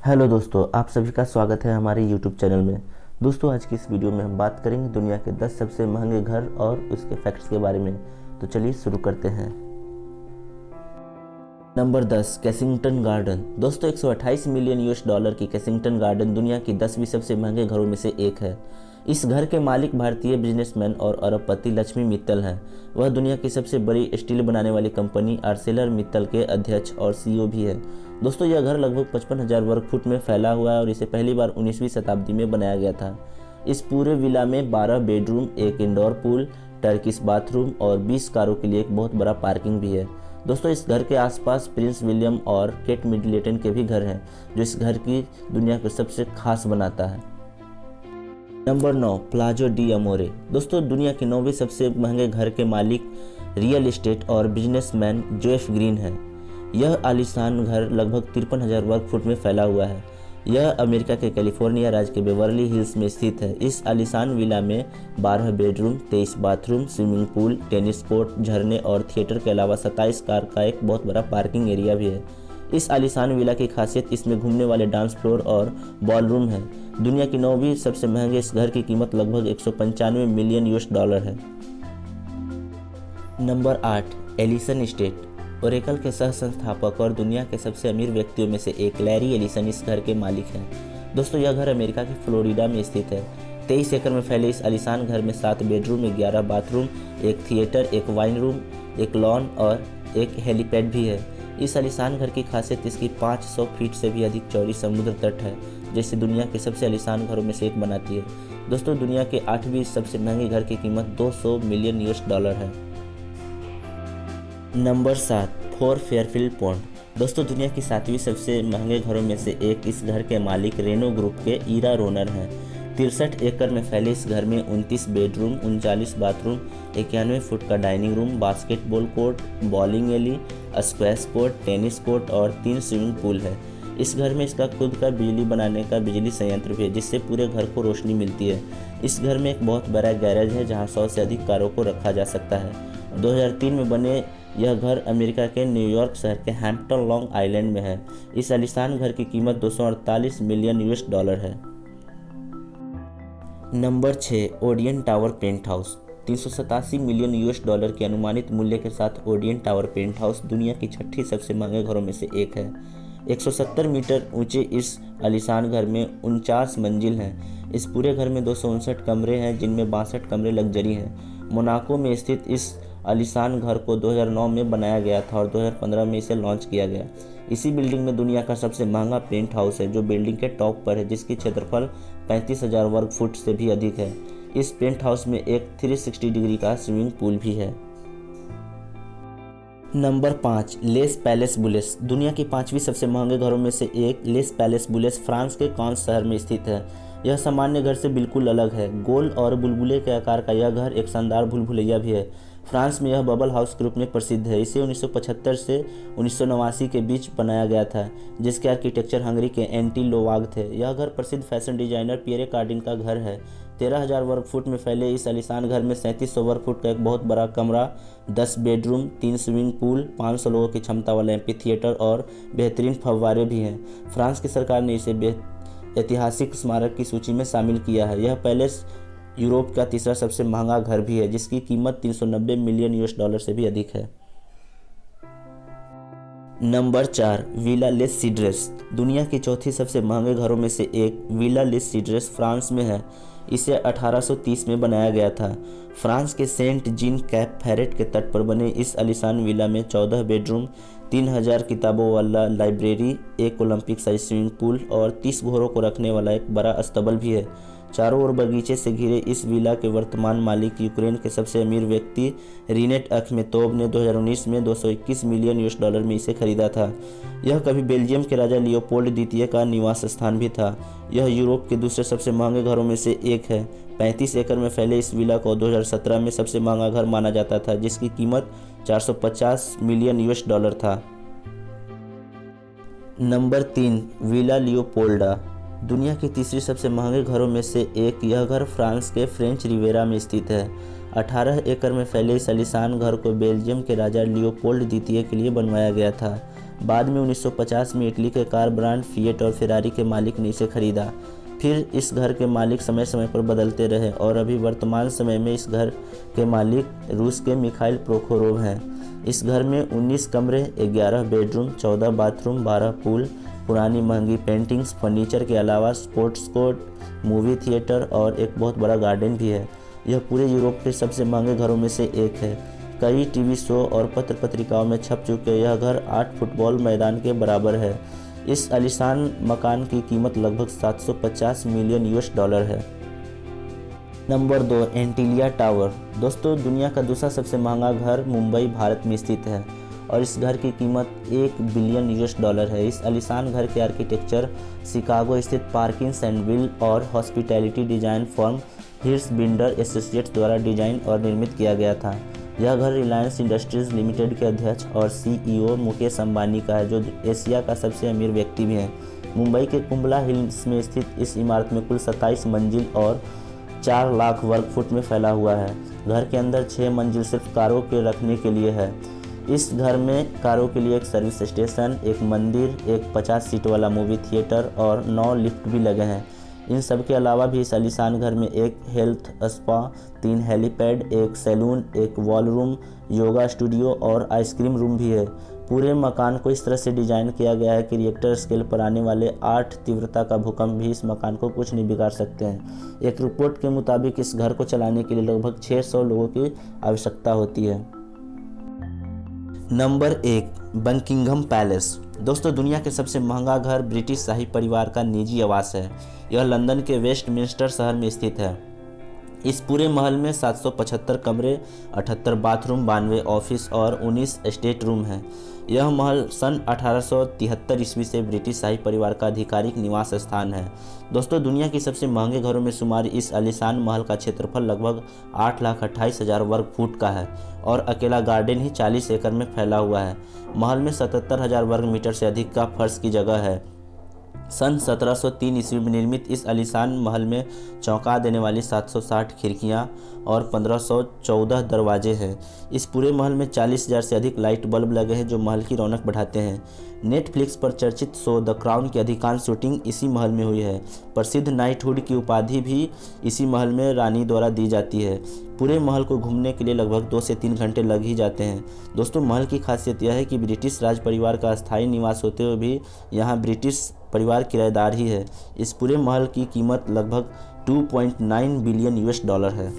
Hello दोस्तों, आप सभी का स्वागत है हमारे YouTube चैनल में। दोस्तों, आज की इस वीडियो में हम बात करेंगे दुनिया के 10 सबसे महंगे घर और उसके फैक्ट्स के बारे में। तो चलिए शुरू करते हैं। Number 10, Kensington garden. दोस्तों, 128 मिलियन यूएस डॉलर की कैसिंगटन गार्डन दुनिया की 10वीं सबसे महंगे घरों में से एक है। इस घर के मालिक भारतीय बिजनेसमैन और अरबपति लक्ष्मी मित्तल हैं। वह दुनिया की सबसे बड़ी स्टील बनाने वाली कंपनी आर्सेलर मित्तल के अध्यक्ष और सीईओ भी है। दोस्तों, यह घर लगभग 55,000 वर्ग फुट में फैला हुआ है और इसे पहली बार 19वीं शताब्दी में बनाया गया था। इस पूरे विला में 12 बेडरूम, एक इंडोर पूल, टर्किश बाथरूम और 20 कारों के लिए एक बहुत बड़ा पार्किंग भी है। दोस्तों, इस घर के आसपास प्रिंस विलियम और केट मिडलटन के भी घर हैं, जो इस घर की दुनिया को सबसे खास बनाता है। Number 9, Palazzo Di Amore. दोस्तों, दुनिया के 9वें सबसे महंगे घर के मालिक रियल एस्टेट और बिजनेसमैन जेफ ग्रीन है। यह आलीशान घर लगभग 53,000 वर्ग फुट में फैला हुआ है। यह अमेरिका के कैलिफोर्निया राज्य के बेवर्ली हिल्स में स्थित है। इस आलीशान विला में 12 bedroom, 23 bathroom, swimming pool, tennis court, झरने और थिएटर के अलावा 27 कार का एक बहुत बड़ा पार्किंग एरिया भी है। इस आलीशान विला की खासियत इसमें घूमने वाले डांस फ्लोर और बॉलरूम है। दुनिया की 9वीं सबसे महंगे इस घर की कीमत लगभग 195 मिलियन यूएस डॉलर है। Number 8, Ellison Estate. ओरेकल के सह संस्थापक और दुनिया के सबसे अमीर व्यक्तियों में से एक लैरी एलिसन इस घर के मालिक हैं। दोस्तों, यह घर अमेरिका के फ्लोरिडा में स्थित है। 23 एकड़ में फैले इस आलीशान घर में 7 बेडरूम, 11 बाथरूम, एक थिएटर, एक वाइन रूम, एक लॉन और एक हेलीपैड भी है। इस आलीशान घर की खासियत इसकी 500 फीट से भी अधिक चौड़ी समुद्र तट है, जिसे दुनिया के सबसे आलीशान घरों में से एक बनाती है। दोस्तों, दुनिया के 8वीं सबसे महंगे घर की कीमत 200 मिलियन यूएस डॉलर है। Number 7, four Fairfield pond. दोस्तों, दुनिया की 7वीं सबसे महंगे घरों में से एक इस घर के मालिक रेनो ग्रुप के ईरा रोनर हैं। 63 एकड़ में फैले इस घर में 29 बेडरूम, 39 बाथरूम, 91 फुट का dining room, basketball court, bowling alley, squash court, tennis court और 3 स्विमिंग पूल है। इस घर में इसका खुद का बिजली बनाने का बिजली संयंत्र भी है, जिससे पूरे घर को रोशनी मिलती है। इस घर में एक बहुत बड़ा गैरेज है, जहां 100 से अधिक कारों को रखा जा सकता है। 2003 में बने यह घर अमेरिका के न्यूयॉर्क शहर के हैम्पटन लॉन्ग आइलैंड में है। इस आलीशान घर की कीमत 248 मिलियन यूएस डॉलर है। Number 6, Odeon Tower penthouse. 387 million US dollar के अनुमानित मूल्य के साथ ओडियन टावर पेंट हाउस दुनिया की 6ठी सबसे महंगे घरों में से एक है। 170 मीटर ऊंचे इस आलीशान घर में 49 मंजिल हैं। इस पूरे घर में 259 कमरे हैं, जिनमें 62 कमरे लग्जरी हैं। मोनाको में स्थित इस आलीशान घर को 2009 में बनाया गया था और 2015 में इसे लॉन्च किया गया। इसी बिल्डिंग में दुनिया का सबसे महंगा पेंट हाउस है, जो बिल्डिंग के टॉप पर है, जिसकी क्षेत्रफल 35,000 वर्ग फुट से भी अधिक है। इस पेंट हाउस में एक 360 डिग्री का स्विमिंग पूल भी है। Number 5, Les Palais Bulles. दुनिया की 5वीं सबसे महंगे घरों में से एक लेस पैलेस बुलेस फ्रांस के कांस शहर में स्थित है। यह सामान्य घर से बिल्कुल अलग है। गोल और बुलबुले के आकार का यह घर एक शानदार भूलभुलैया भी है। फ्रांस में यह बबल हाउस के रूप में प्रसिद्ध है। इसे 1975 से 1989 के बीच बनाया गया था, जिसके आर्किटेक्चर हंगरी के एंटी लोवाग थे। यह घर प्रसिद्ध फैशन डिजाइनर पियरे कार्डिन का घर है। 13,000 वर्ग फुट में फैले इस आलीशान घर में 3700 वर्ग फुट का एक बहुत बड़ा कमरा, 10 बेडरूम, 3 स्विमिंग पूल, 500 लोगों की क्षमता वाला एम्फी थिएटर और बेहतरीन फव्वारे भी हैं। फ्रांस की सरकार ने इसे ऐतिहासिक स्मारक की सूची में शामिल किया है। यह पैलेस यूरोप का तीसरा सबसे महंगा घर भी है, जिसकी कीमत 390 मिलियन यूएस डॉलर से भी अधिक है। Number 4, Villa Les Cedres. दुनिया की 4थी सबसे महंगे घरों में से एक विला लेस सीड्रेस फ्रांस में है। इसे 1830 में बनाया गया था। फ्रांस के सेंट जीन कैप फेरेट के तट पर बने इस आलीशान विला में 14 बेडरूम, 3000 किताबों वाला लाइब्रेरी, एक ओलंपिक साइज स्विमिंग पूल और 30 घोड़ों को रखने वाला एक बड़ा अस्तबल भी है। चारों ओर बगीचे से घिरे इस विला के वर्तमान मालिक यूक्रेन के सबसे अमीर व्यक्ति रिनेट अखमेतोव ने 2019 में 221 मिलियन यूएस डॉलर में इसे खरीदा था। यह कभी बेल्जियम के राजा लियोपोल्ड द्वितीय का निवास स्थान भी था। यह यूरोप के दूसरे सबसे महंगे घरों में से एक है। 35 एकड़ में फैले इस विला को 2017 में सबसे महंगा घर माना जाता था, जिसकी कीमत 450 मिलियन यूएस डॉलर था। Number 3, Villa Leopolda. दुनिया की तीसरी सबसे महंगे घरों में से एक यह घर फ्रांस के फ्रेंच रिवेरा में स्थित है। 18 एकड़ में फैले इस आलीशान घर को बेल्जियम के राजा लियोपोल्ड द्वितीय के लिए बनवाया गया था। बाद में 1950 में इटली के कार ब्रांड फिएट और फेरारी के मालिक ने इसे खरीदा। फिर इस घर के मालिक समय समय पर बदलते रहे और अभी वर्तमान समय में इस घर के मालिक रूस के मिखाइल प्रोखोरोव हैं। इस घर में 19 कमरे, 11 बेडरूम, 14 बाथरूम, 12 पूल, पुरानी महंगी पेंटिंग्स, फर्नीचर के अलावा स्पोर्ट्स कोर्ट, मूवी थिएटर और एक बहुत बड़ा गार्डन भी है। यह पूरे यूरोप के सबसे महंगे घरों में से एक है। कई टीवी शो और पत्र पत्रिकाओं में छप चुके यह घर 8 फुटबॉल मैदान के बराबर है। इस आलीशान मकान की कीमत लगभग 750 मिलियन यूएस डॉलर है। Number 2, Antilia tower. दोस्तों, दुनिया का दूसरा सबसे महंगा घर मुंबई, भारत में स्थित है और इस घर की कीमत 1 बिलियन यूएस डॉलर है। इस आलीशान घर के आर्किटेक्चर शिकागो स्थित पार्किंस एंड विल और hospitality design firm Hirsch Bedner Associates द्वारा डिजाइन और निर्मित किया गया था। यह घर रिलायंस इंडस्ट्रीज लिमिटेड के अध्यक्ष और सीईओ मुकेश अंबानी का है, जो एशिया का सबसे अमीर व्यक्ति भी हैं। मुंबई के कुंबला हिल्स में स्थित इस इमारत में कुल 27 मंजिल और 4 लाख वर्ग फुट में फैला हुआ है। घर के अंदर 6 मंजिल सिर्फ कारों के रखने के लिए है। इस घर में कारों के लिए एक सर्विस स्टेशन, एक मंदिर, एक 50 सीट वाला मूवी थिएटर और 9 लिफ्ट भी लगे हैं। इन सब के अलावा भी इस आलीशान घर में एक हेल्थ स्पा, 3 हेलीपैड, एक सैलून, एक वॉल रूम, योगा स्टूडियो और आइसक्रीम रूम भी है। पूरे मकान को इस तरह से डिजाइन किया गया है कि रिएक्टर स्केल पर आने वाले 8 तीव्रता का भूकंप भी इस मकान को कुछ नहीं बिगाड़ सकते हैं। एक रिपोर्ट के मुताबिक इस घर को चलाने के लिए लगभग 600 लोगों की आवश्यकता होती है। Number 1, Buckingham palace. दोस्तों, दुनिया के सबसे महंगा घर ब्रिटिश शाही परिवार का निजी आवास है। यह लंदन के वेस्टमिंस्टर शहर में स्थित है। इस पूरे महल में 775 कमरे, 78 बाथरूम, 92 ऑफिस और 19 स्टेट रूम हैं। यह महल सन 1873 ईस्वी से ब्रिटिश शाही परिवार का आधिकारिक निवास स्थान है। दोस्तों, दुनिया के सबसे महंगे घरों में शुमार इस आलीशान महल का क्षेत्रफल लगभग 8,28,000 वर्ग फुट का है और अकेला गार्डन ही 40 एकड़ में फैला हुआ है। महल में 77,000 वर्ग मीटर से अधिक का फर्श की जगह है। सन 1703 ईस्वी में निर्मित इस आलीशान महल में चौंका देने वाली 760 खिड़कियां और 1514 दरवाजे हैं। इस पूरे महल में 40,000 से अधिक लाइट बल्ब लगे हैं, जो महल की रौनक बढ़ाते हैं। नेटफ्लिक्स पर चर्चित शो द क्राउन की अधिकांश शूटिंग इसी महल में हुई है। प्रसिद्ध नाइटहुड की उपाधि भी इसी महल में रानी द्वारा दी जाती है। पूरे महल को घूमने के लिए लगभग 2 से 3 घंटे लग ही जाते हैं। दोस्तों, महल की खासियत यह है कि ब्रिटिश राज परिवार का अस्थायी निवास होते हुए भी यहाँ ब्रिटिश परिवार किराएदार ही है। इस पूरे महल की कीमत लगभग 2.9 बिलियन यूएस डॉलर है।